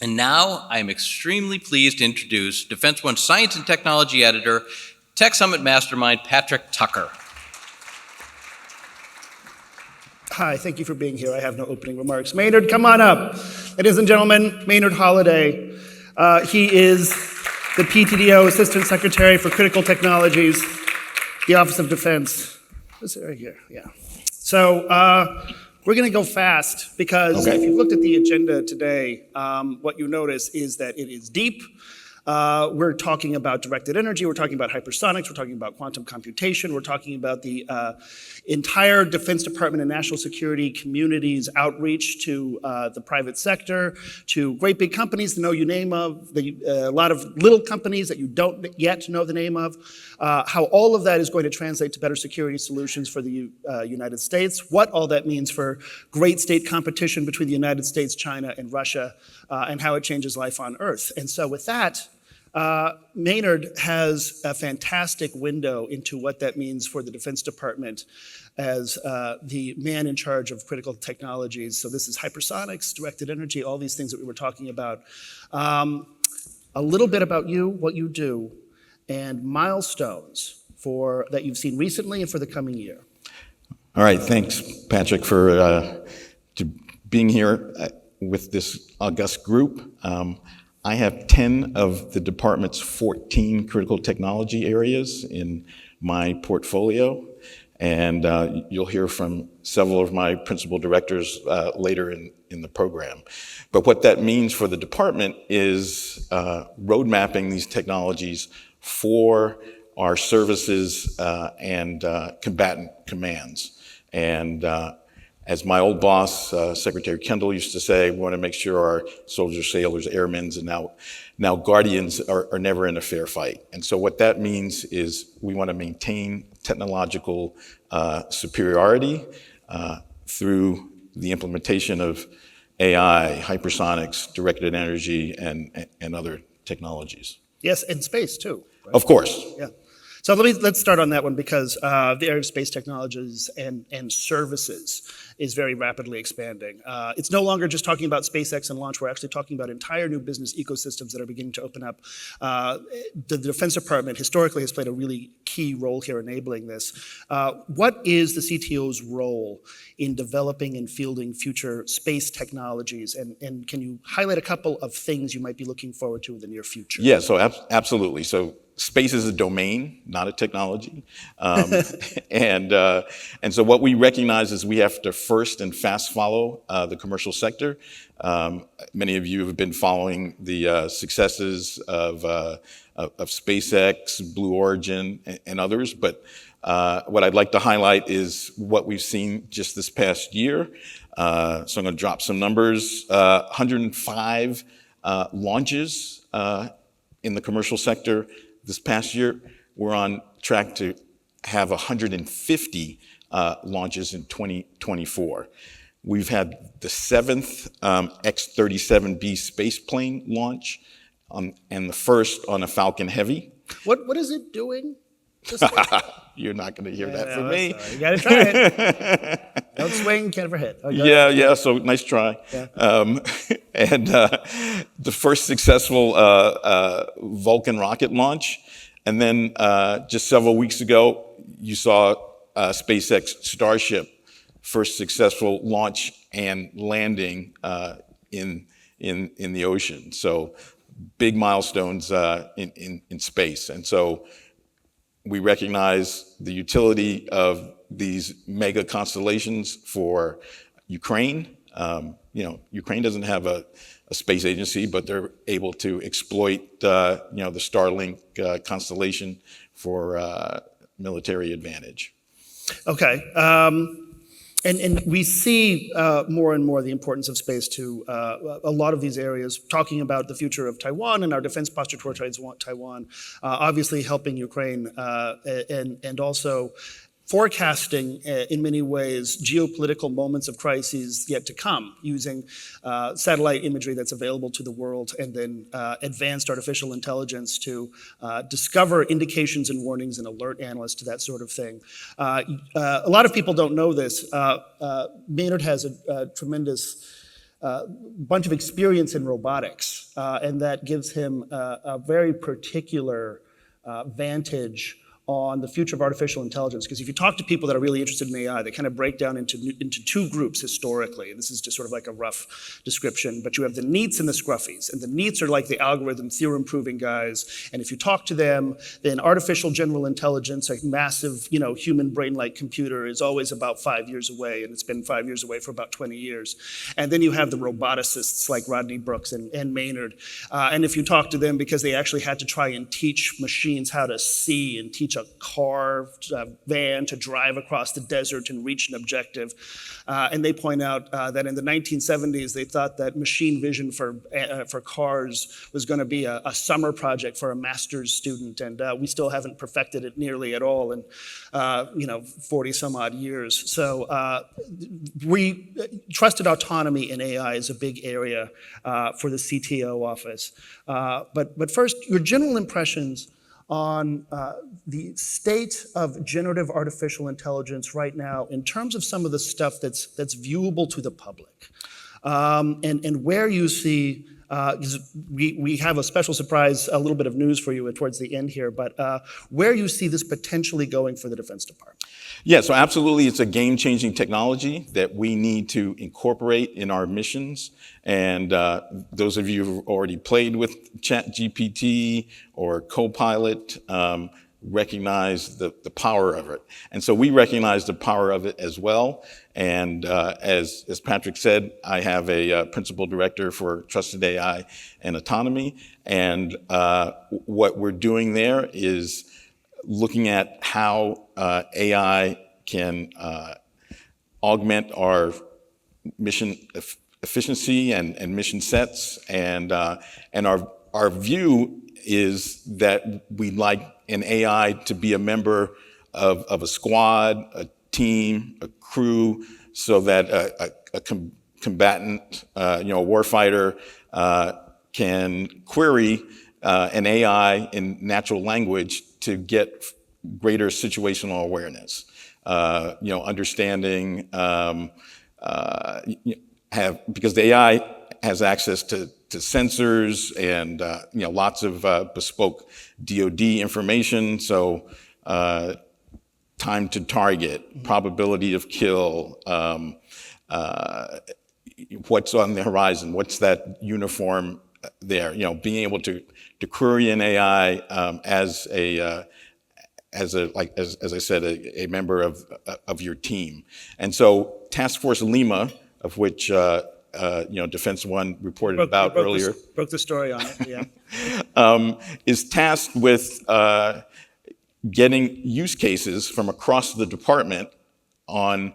And now I am extremely pleased to introduce Defense One Science and Technology Editor, Tech Summit Mastermind, Patrick Tucker. Hi, thank you for being here. I have no opening remarks. Maynard, come on up. Ladies and gentlemen, Maynard Holliday. He is the PTDO Assistant Secretary for Critical Technologies, the Office of Defense. This area here, yeah. So we're going to go fast because if you've looked at the agenda today, what you notice is that it is deep. We're talking about directed energy, we're talking about hypersonics, we're talking about quantum computation, we're talking about the entire Defense Department and national security community's outreach to the private sector, to great big companies that know you name of, a lot of little companies that you don't yet know the name of, how all of that is going to translate to better security solutions for the United States, what all that means for great state competition between the United States, China, and Russia, and how it changes life on Earth. And so with that, Maynard has a fantastic window into what that means for the Defense Department as the man in charge of critical technologies. So this is hypersonics, directed energy, all these things that we were talking about. A little bit about you, what you do, and milestones that you've seen recently and for the coming year. All right, thanks, Patrick, for being here with this august group. I have 10 of the department's 14 critical technology areas in my portfolio, and you'll hear from several of my principal directors later in the program. But what that means for the department is road mapping these technologies for our services and combatant commands. And as my old boss, Secretary Kendall, used to say, we want to make sure our soldiers, sailors, airmen, and now guardians are never in a fair fight. And so what that means is we want to maintain technological superiority through the implementation of AI, hypersonics, directed energy, and other technologies. Yes, and space too. Right? Of course. Yeah. So let's start on that one because the area of space technologies and services is very rapidly expanding. It's no longer just talking about SpaceX and launch. We're actually talking about entire new business ecosystems that are beginning to open up. The Defense Department historically has played a really key role here enabling this. What is the CTO's role in developing and fielding future space technologies? And can you highlight a couple of things you might be looking forward to in the near future? Yeah, so absolutely. So space is a domain, not a technology. And so what we recognize is we have to first and fast follow the commercial sector. Many of you have been following the successes of SpaceX, Blue Origin, and others. But what I'd like to highlight is what we've seen just this past year. So I'm going to drop some numbers. 105 launches in the commercial sector. This past year, we're on track to have 150 launches in 2024. We've had the 7th X-37B space plane launch and the first on a Falcon Heavy. What is it doing? You're not going to hear that from me. You got to try it. Don't swing, can't ever hit. Oh, yeah, so nice try. Yeah. And the first successful Vulcan rocket launch. And then just several weeks ago, you saw SpaceX Starship, first successful launch and landing in the ocean. So big milestones in space. And so we recognize the utility of these mega constellations for Ukraine. Ukraine doesn't have a space agency, but they're able to exploit the Starlink constellation for military advantage. Okay. And we see more and more the importance of space to a lot of these areas, talking about the future of Taiwan and our defense posture toward Taiwan, obviously helping Ukraine, and also forecasting in many ways geopolitical moments of crises yet to come, using satellite imagery that's available to the world and then advanced artificial intelligence to discover indications and warnings and alert analysts to that sort of thing. A lot of people don't know this. Maynard has a tremendous bunch of experience in robotics, and that gives him a very particular vantage on the future of artificial intelligence. Because if you talk to people that are really interested in AI, they kind of break down into two groups historically. This is just sort of like a rough description, but you have the neats and the scruffies. And the neats are like the algorithm theorem proving guys. And if you talk to them, then artificial general intelligence, a massive, human brain-like computer, is always about 5 years away, and it's been 5 years away for about 20 years. And then you have the roboticists like Rodney Brooks and Maynard. And if you talk to them, because they actually had to try and teach machines how to see and teach a car van to drive across the desert and reach an objective. And they point out that in the 1970s, they thought that machine vision for cars was going to be a summer project for a master's student, and we still haven't perfected it nearly at all in 40 some odd years. So trusted autonomy in AI is a big area for the CTO office. But first, your general impressions on the state of generative artificial intelligence right now in terms of some of the stuff that's viewable to the public, and where you see, we have a special surprise, a little bit of news for you towards the end here, but where you see this potentially going for the Defense Department. Yeah, so absolutely, it's a game-changing technology that we need to incorporate in our missions. And those of you who've already played with ChatGPT or Copilot recognize the power of it. And so we recognize the power of it as well. And as Patrick said, I have a principal director for Trusted AI and Autonomy. And what we're doing there is looking at how AI can augment our mission efficiency and mission sets, and our view is that we'd like an AI to be a member of a squad, a team, a crew, so that a combatant, a warfighter, can query an AI in natural language to get greater situational awareness, understanding, because the AI has access to sensors and lots of bespoke DoD information. So time to target, probability of kill, what's on the horizon, what's that uniform there? Being able to query an AI as I said, a member of your team. And so Task Force Lima, of which Defense One reported about earlier, broke the story on it. Yeah, is tasked with getting use cases from across the department on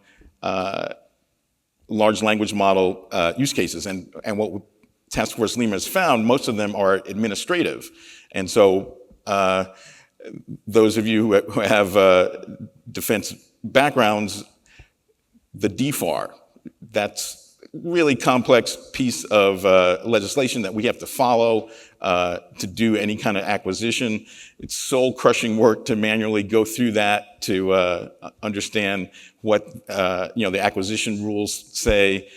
large language model use cases, and what Task Force Lima has found, most of them are administrative, and so those of you who have defense backgrounds, the DFAR, that's really complex piece of legislation that we have to follow to do any kind of acquisition. It's soul-crushing work to manually go through that to understand what the acquisition rules say.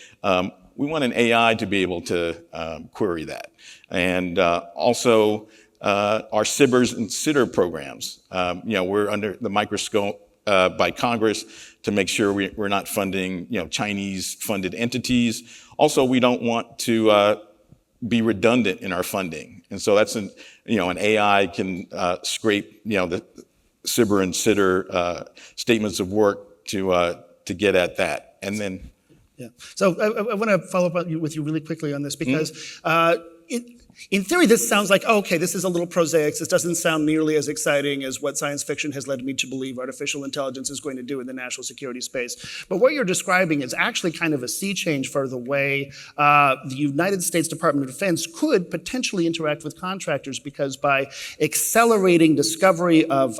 We want an AI to be able to query that. And also our SIBRs and SITR programs. We're under the microscope by Congress to make sure we're not funding Chinese-funded entities. Also, we don't want to be redundant in our funding, and so that's an AI can scrape the SIBR and SITR statements of work to get at that, and then. Yeah. So I want to follow up with you really quickly on this because. In theory, this sounds like, okay, this is a little prosaic. This doesn't sound nearly as exciting as what science fiction has led me to believe artificial intelligence is going to do in the national security space. But what you're describing is actually kind of a sea change for the way the United States Department of Defense could potentially interact with contractors, because by accelerating discovery of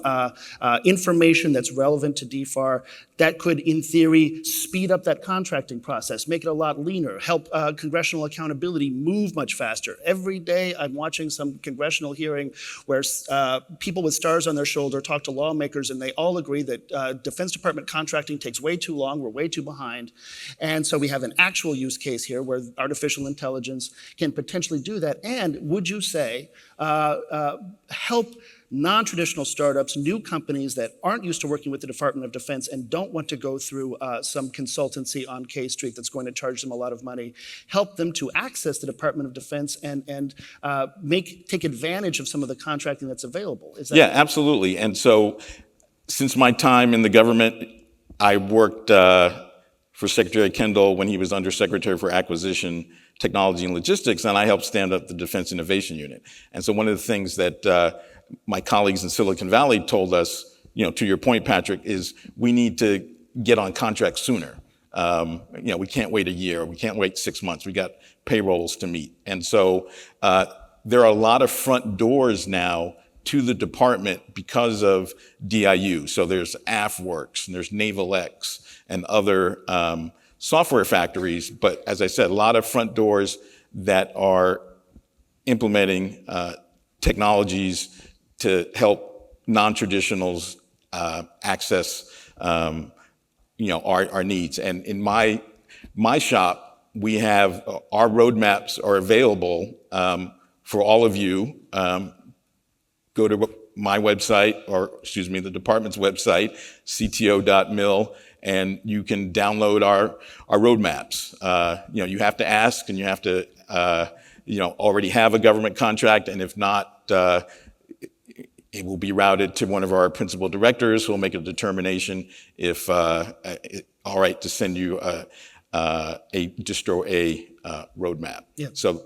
information that's relevant to DFAR, that could, in theory, speed up that contracting process, make it a lot leaner, help congressional accountability move much faster. Every day I'm watching some congressional hearing where people with stars on their shoulder talk to lawmakers, and they all agree that Defense Department contracting takes way too long, we're way too behind. And so we have an actual use case here where artificial intelligence can potentially do that. And would you say help non-traditional startups, new companies that aren't used to working with the Department of Defense and don't want to go through some consultancy on K Street that's going to charge them a lot of money, help them to access the Department of Defense and take advantage of some of the contracting that's available? Is that Yeah, absolutely. And so since my time in the government, I worked for Secretary Kendall when he was Undersecretary for Acquisition, Technology, and Logistics, and I helped stand up the Defense Innovation Unit. And so one of the things that my colleagues in Silicon Valley told us, to your point, Patrick, is we need to get on contracts sooner. We can't wait a year. We can't wait 6 months. We got payrolls to meet. And so there are a lot of front doors now to the department because of DIU. So there's AFWorks and there's NavalX and other software factories. But as I said, a lot of front doors that are implementing technologies to help non-traditionals access our needs. And in my shop, we have our roadmaps are available for all of you. Go to my website, the department's website, cto.mil, and you can download our roadmaps. You have to ask, and you have to already have a government contract, and if not, it will be routed to one of our principal directors who will make a determination if all right to send you a roadmap. Yeah. So,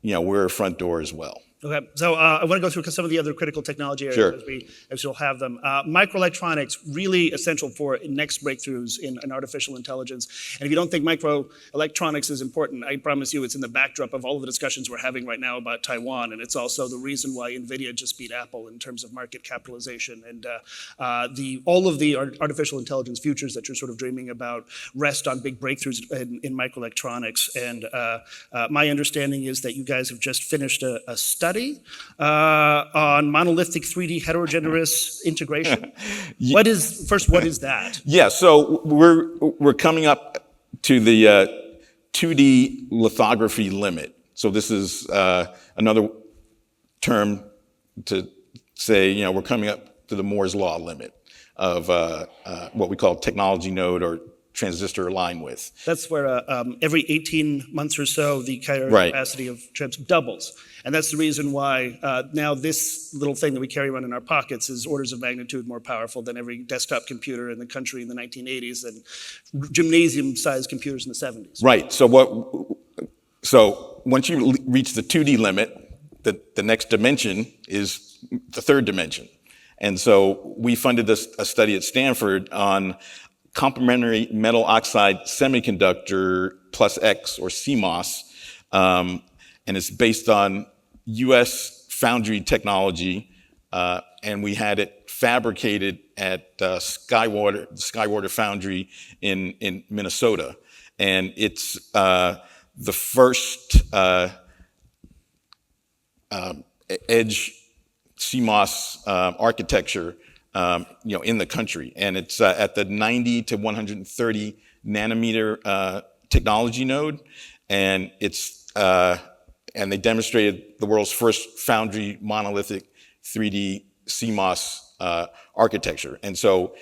we're a front door as well. Okay, so I want to go through some of the other critical technology areas as we'll have them. Microelectronics, really essential for next breakthroughs in artificial intelligence. And if you don't think microelectronics is important, I promise you it's in the backdrop of all of the discussions we're having right now about Taiwan. And it's also the reason why NVIDIA just beat Apple in terms of market capitalization. And all of the artificial intelligence futures that you're sort of dreaming about rest on big breakthroughs in microelectronics. And my understanding is that you guys have just finished a study on monolithic 3D heterogeneous integration. What is that? Yeah, so we're coming up to the 2D lithography limit. So this is another term to say, we're coming up to the Moore's Law limit of what we call technology node or transistor line width. That's where every 18 months or so, the capacity of chips doubles. And that's the reason why now this little thing that we carry around in our pockets is orders of magnitude more powerful than every desktop computer in the country in the 1980s and gymnasium-sized computers in the 70s. Right. So once you reach the 2D limit, the next dimension is the third dimension. And so we funded a study at Stanford on complementary metal oxide semiconductor plus X, or CMOS, and it's based on U.S. foundry technology, and we had it fabricated at Skywater Foundry in Minnesota, and it's the first edge CMOS architecture in the country, and it's at the 90 to 130 nanometer technology node, and and they demonstrated the world's first foundry monolithic 3D CMOS architecture, and so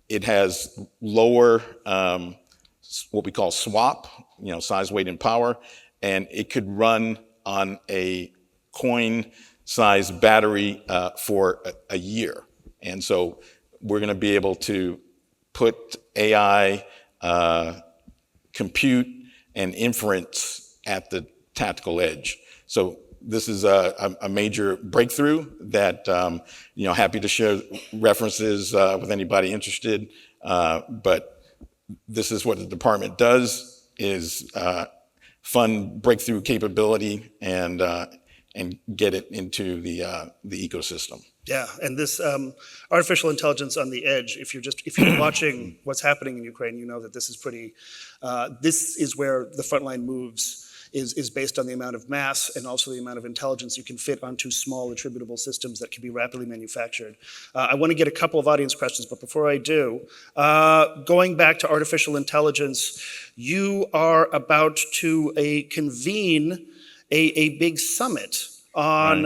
it has lower what we call SWaP, size, weight, and power, and it could run on a coin-size battery for a year. And so we're going to be able to put AI, compute, and inference at the tactical edge. So this is a major breakthrough that, happy to share references with anybody interested. But this is what the department does, is fund breakthrough capability and get it into the ecosystem. Yeah, and this artificial intelligence on the edge, if you're watching what's happening in Ukraine, you know that this is this is where the front line moves is based on the amount of mass and also the amount of intelligence you can fit onto small attributable systems that can be rapidly manufactured. I want to get a couple of audience questions, but before I do, going back to artificial intelligence, you are about to convene a big summit on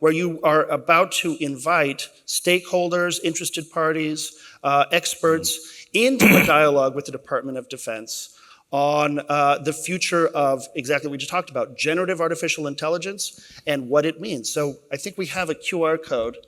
where you are about to invite stakeholders, interested parties, experts into a dialogue with the Department of Defense on the future of exactly what we just talked about, generative artificial intelligence and what it means. So I think we have a QR code,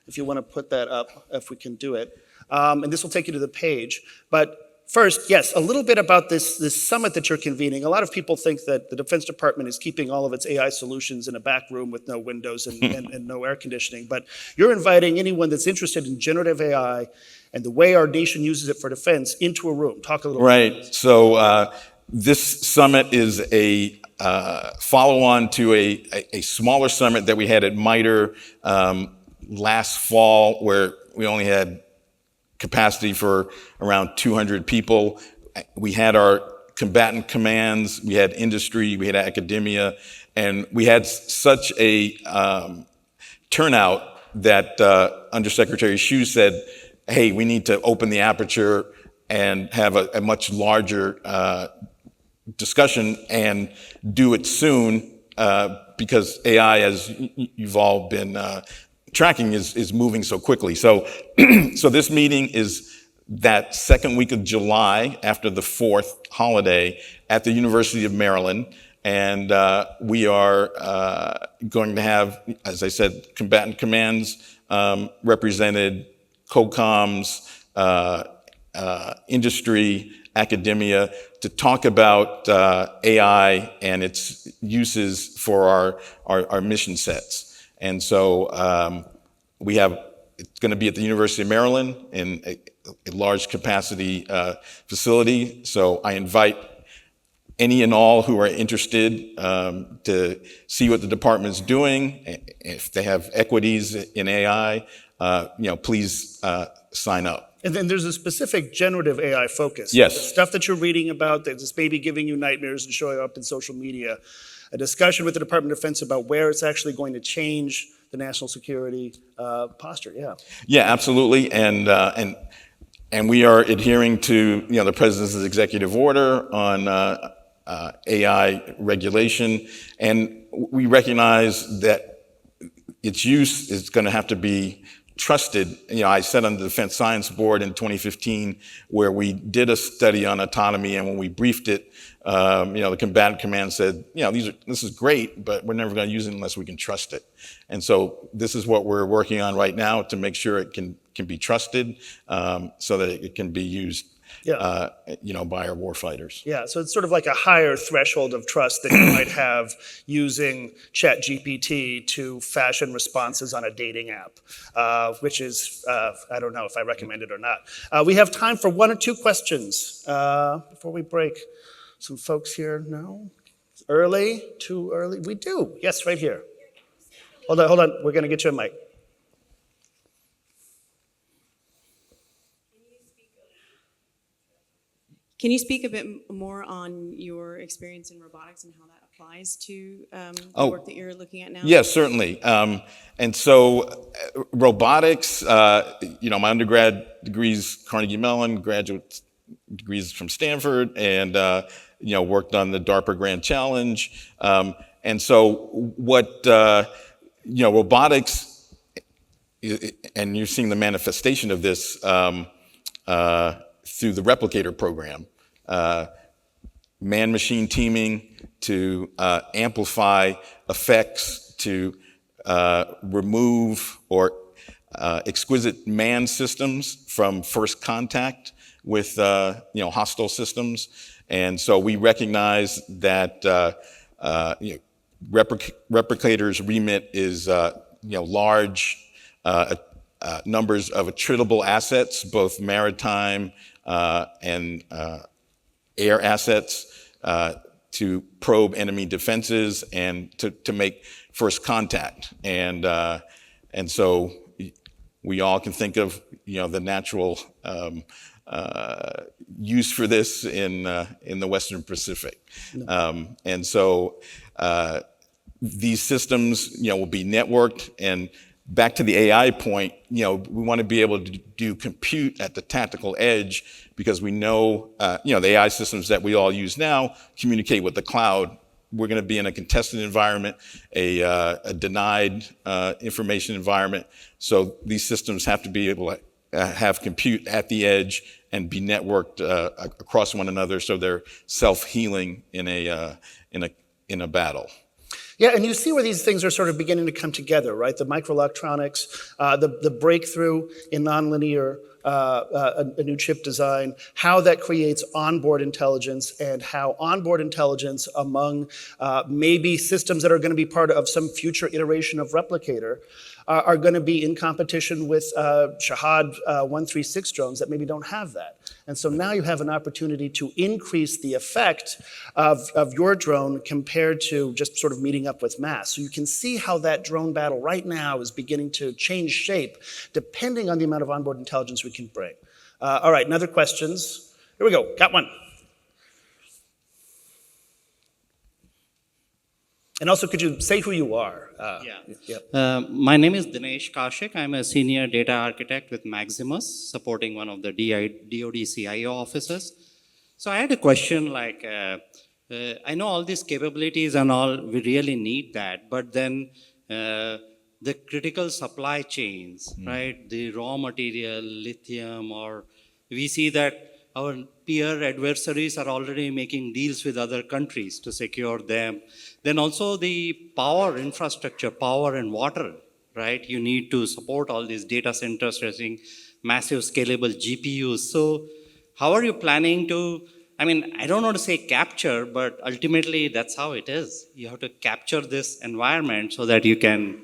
if you want to put that up, if we can do it. And this will take you to the page. But first, yes, a little bit about this summit that you're convening. A lot of people think that the Defense Department is keeping all of its AI solutions in a back room with no windows and no air conditioning. But you're inviting anyone that's interested in generative AI and the way our nation uses it for defense into a room. Talk a little bit. Right. So this summit is a follow-on to a smaller summit that we had at MITRE last fall, where we only had capacity for around 200 people. We had our combatant commands, we had industry, we had academia, and we had such a turnout that Undersecretary Hsu said, hey, we need to open the aperture and have a much larger discussion and do it soon because AI, as you've all been tracking, is moving so quickly. So, so this meeting is that second week of July after the 4th holiday at the University of Maryland. And we are going to have, as I said, combatant commands represented, COCOMs, industry, academia, to talk about AI and its uses for our mission sets. And so it's going to be at the University of Maryland in a large capacity facility. So I invite any and all who are interested to see what the department's doing. If they have equities in AI, please sign up. And then there's a specific generative AI focus. Yes. The stuff that you're reading about, that this maybe giving you nightmares and showing up in social media. A discussion with the Department of Defense about where it's actually going to change the national security posture. Yeah. Yeah, absolutely. And we are adhering to the President's executive order on AI regulation, and we recognize that its use is going to have to be trusted. I sat on the Defense Science Board in 2015 where we did a study on autonomy, and when we briefed it, the combatant command said, this is great, but we're never going to use it unless we can trust it. And so this is what we're working on right now to make sure it can be trusted so that it can be used by our warfighters. Yeah, so it's sort of like a higher threshold of trust that you might have using ChatGPT to fashion responses on a dating app, which is, I don't know if I recommend it or not. We have time for one or two questions before we break. Some folks here, no? Early, too early? We do, yes, right here. Hold on, we're gonna get you a mic. Can you speak a bit more on your experience in robotics and how that applies to the work that you're looking at now? Yes, certainly. And so robotics, my undergrad degrees, Carnegie Mellon, graduate degrees from Stanford, and worked on the DARPA Grand Challenge. And so what, robotics, and you're seeing the manifestation of this through the replicator program, man-machine teaming to amplify effects, to remove or exquisite man systems from first contact with hostile systems. And so we recognize that replicators' remit is large numbers of attritable assets, both maritime and air assets, to probe enemy defenses and to make first contact. And so we all can think of the natural use for this in the Western Pacific. And so these systems, will be networked. And back to the AI point, we want to be able to do compute at the tactical edge because we know, the AI systems that we all use now communicate with the cloud. We're going to be in a contested environment, a denied information environment. So these systems have to be able to have compute at the edge and be networked across one another, so they're self-healing in a battle. Yeah, and you see where these things are sort of beginning to come together, right? The microelectronics, the breakthrough in nonlinear, a new chip design, how that creates onboard intelligence, and how onboard intelligence among maybe systems that are going to be part of some future iteration of replicator are going to be in competition with Shahad 136 drones that maybe don't have that. And so now you have an opportunity to increase the effect of your drone compared to just sort of meeting up with mass. So you can see how that drone battle right now is beginning to change shape depending on the amount of onboard intelligence we can bring. All right, and other questions? Here we go, got one. And also, could you say who you are? My name is Dinesh Kaushik. I'm a senior data architect with Maximus, supporting one of the DoD CIO offices. So I had a question like, I know all these capabilities and all, we really need that, but then the critical supply chains, right? The raw material, lithium, or we see that our peer adversaries are already making deals with other countries to secure them. Then also the power infrastructure, power and water, right? You need to support all these data centers using massive scalable GPUs. So how are you planning to, I don't want to say capture, but ultimately that's how it is. You have to capture this environment so that you can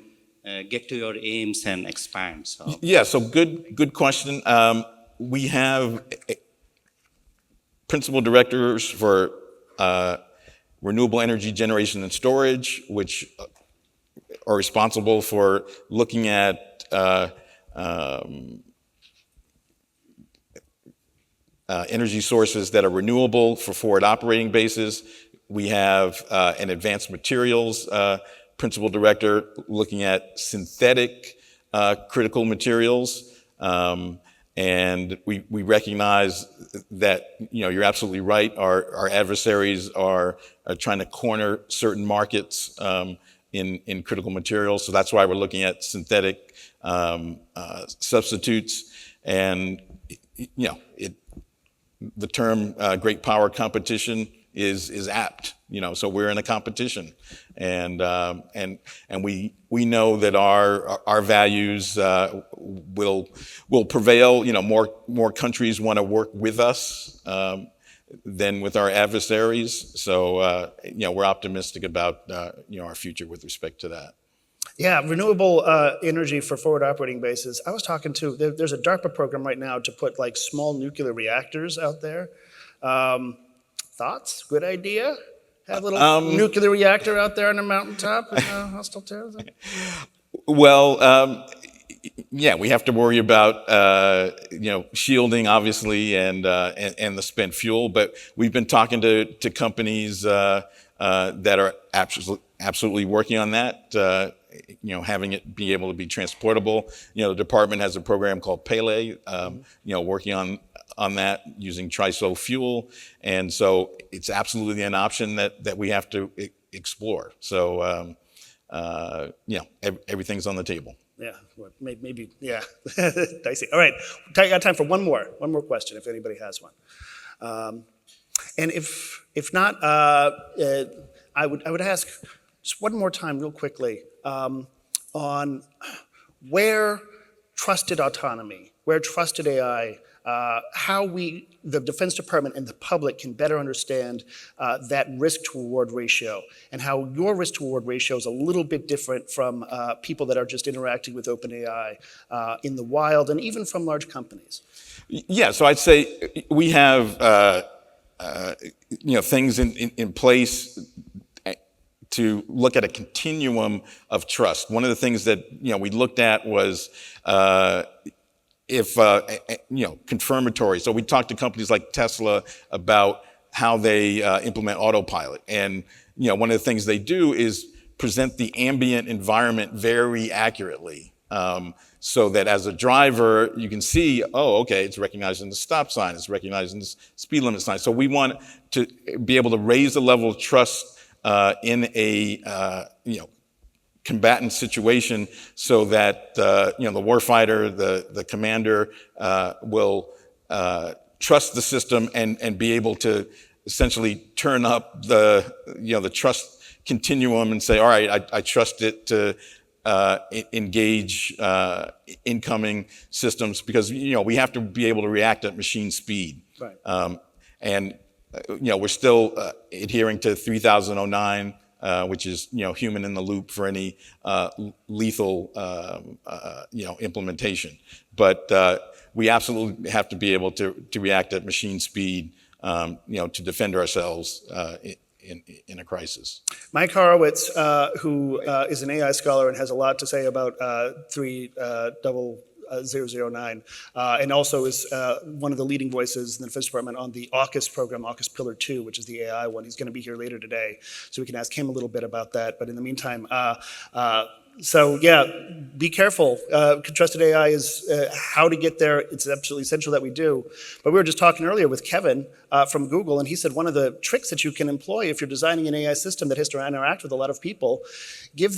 get to your aims and expand. So Yeah, so good question. We have principal directors for renewable energy generation and storage, which are responsible for looking at energy sources that are renewable for forward operating bases. We have an advanced materials principal director looking at synthetic critical materials. And we recognize that, you're absolutely right. Our adversaries are trying to corner certain markets in critical materials. So that's why we're looking at synthetic substitutes. And, the term great power competition is apt. So we're in a competition, and we know that our values will prevail. More countries want to work with us than with our adversaries. So we're optimistic about our future with respect to that. Yeah, renewable energy for forward operating bases. I was talking to, there's a DARPA program right now to put like small nuclear reactors out there. Thoughts? Good idea? Have a little nuclear reactor out there on a mountaintop in hostile terrorism? Well, yeah, we have to worry about shielding, obviously, and the spent fuel. But we've been talking to companies that are absolutely working on that. Having it be able to be transportable. The department has a program called Pele, working on that using TRISO fuel. And so it's absolutely an option that we have to explore. So, everything's on the table. Yeah, maybe, yeah. Dicey. All right, I got time for one more question if anybody has one. And if not, I would ask just one more time real quickly on where trusted autonomy, where trusted AI, how the Defense Department and the public can better understand that risk to reward ratio, and how your risk to reward ratio is a little bit different from people that are just interacting with OpenAI in the wild, and even from large companies. Yeah, so I'd say we have things in place to look at a continuum of trust. One of the things that we looked at was if confirmatory. So we talked to companies like Tesla about how they implement autopilot, and one of the things they do is present the ambient environment very accurately, so that as a driver you can see, oh, okay, it's recognizing the stop sign, it's recognizing the speed limit sign. So we want to be able to raise the level of trust in a combatant situation, so that the warfighter, the commander will trust the system and be able to essentially turn up the trust continuum and say, all right, I trust it to engage incoming systems, because we have to be able to react at machine speed. Right. And we're still adhering to 3009. Which is human in the loop for any lethal implementation. But we absolutely have to be able to react at machine speed, to defend ourselves in a crisis. Mike Horowitz, who is an AI scholar and has a lot to say about 3009, and also is one of the leading voices in the Defense Department on the AUKUS program, AUKUS Pillar 2, which is the AI one. He's going to be here later today, so we can ask him a little bit about that. But in the meantime, be careful. Trusted AI is how to get there. It's absolutely essential that we do. But we were just talking earlier with Kevin from Google, and he said one of the tricks that you can employ if you're designing an AI system that has to interact with a lot of people, make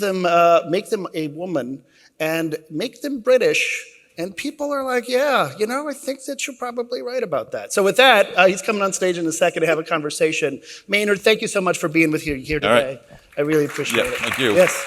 them a woman and make them British. And people are like, yeah, I think that you're probably right about that. So with that, he's coming on stage in a second to have a conversation. Maynard, thank you so much for being with you here today. All right. I really appreciate it. Thank you. Yes.